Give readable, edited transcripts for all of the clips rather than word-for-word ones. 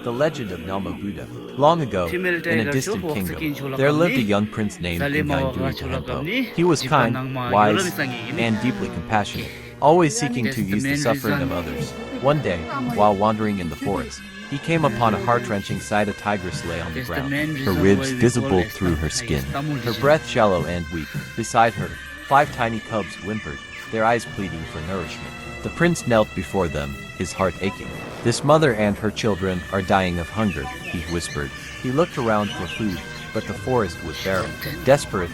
The legend of Nama Buddha. Long ago, in a distant kingdom, there lived a young prince named Ngandui. He was kind, wise, and deeply compassionate, always seeking to ease the suffering of others. One day, while wandering in the forest, he came upon a heart-wrenching sight. A tigress lay on the ground, her ribs visible through her skin, her breath shallow and weak. Beside her, 5 tiny cubs whimpered, their eyes pleading for nourishment. The prince knelt before them, his heart aching. "This mother and her children are dying of hunger," he whispered. He looked around for food, but the forest was barren. Desperate,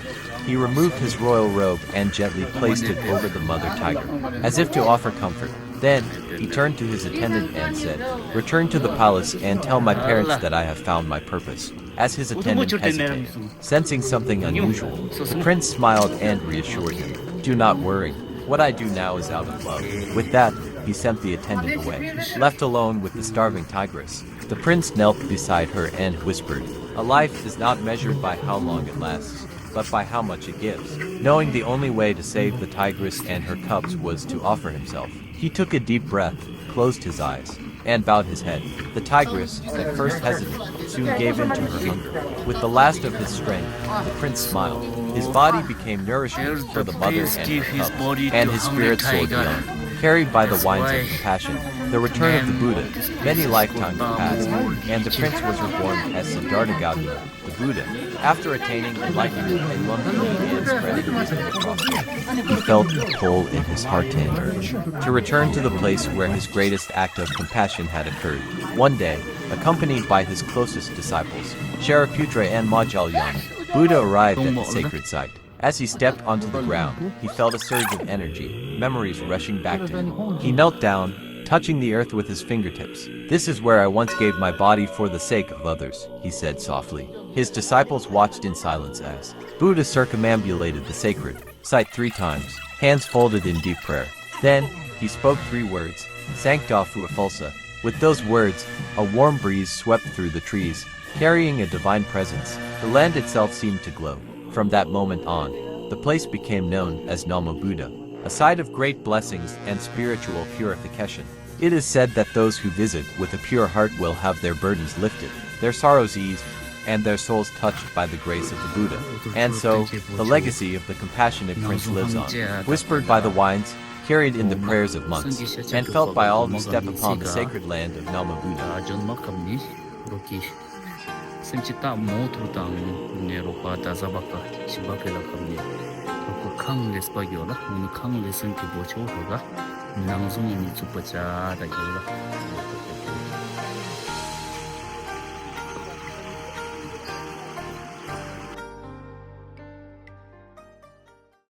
he removed his royal robe and gently placed it over the mother tiger, as if to offer comfort. Then, he turned to his attendant and said, "Return to the palace and tell my parents that I have found my purpose." As his attendant hesitated, sensing something unusual, the prince smiled and reassured him. "Do not worry. What I do now is out of love." With that, he sent the attendant away. Left alone with the starving tigress, the prince knelt beside her and whispered, "A life is not measured by how long it lasts, but by how much it gives." Knowing the only way to save the tigress and her cubs was to offer himself, he took a deep breath, closed his eyes, and bowed his head. The tigress, at first hesitant, soon gave in to her hunger. With the last of his strength, the prince smiled. His body became nourishment for the mother and her cubs, and his spirit soared beyond. Carried by the winds of compassion, the return of the Buddha, many lifetimes passed, and the prince was reborn as Siddhartha Gautama, the Buddha. After attaining enlightenment, a monk began spreading wisdom across the earth. He felt a pull in his heart and urge to return to the place where his greatest act of compassion had occurred. One day, accompanied by his closest disciples, Shariputra and Majalyana, Buddha arrived at the sacred site. As he stepped onto the ground, he felt a surge of energy, memories rushing back to him. He knelt down, touching the earth with his fingertips. "This is where I once gave my body for the sake of others," he said softly. His disciples watched in silence as Buddha circumambulated the sacred site 3 times, hands folded in deep prayer. Then, he spoke 3 words, Sancta Fuafulsa. With those words, a warm breeze swept through the trees, carrying a divine presence. The land itself seemed to glow. From that moment on, the place became known as Nama Buddha, a site of great blessings and spiritual purification. It is said that those who visit with a pure heart will have their burdens lifted, their sorrows eased, and their souls touched by the grace of the Buddha. And so, the legacy of the compassionate prince lives on, whispered by the winds, carried in the prayers of monks, and felt by all who step upon the sacred land of Nama Buddha. Semcita mau terutang ni rupa tazabaka sibakela kami. Rupa kang les bagiola, munu kang lesen ki bocho hoga, nangzung ini cupaca da yola.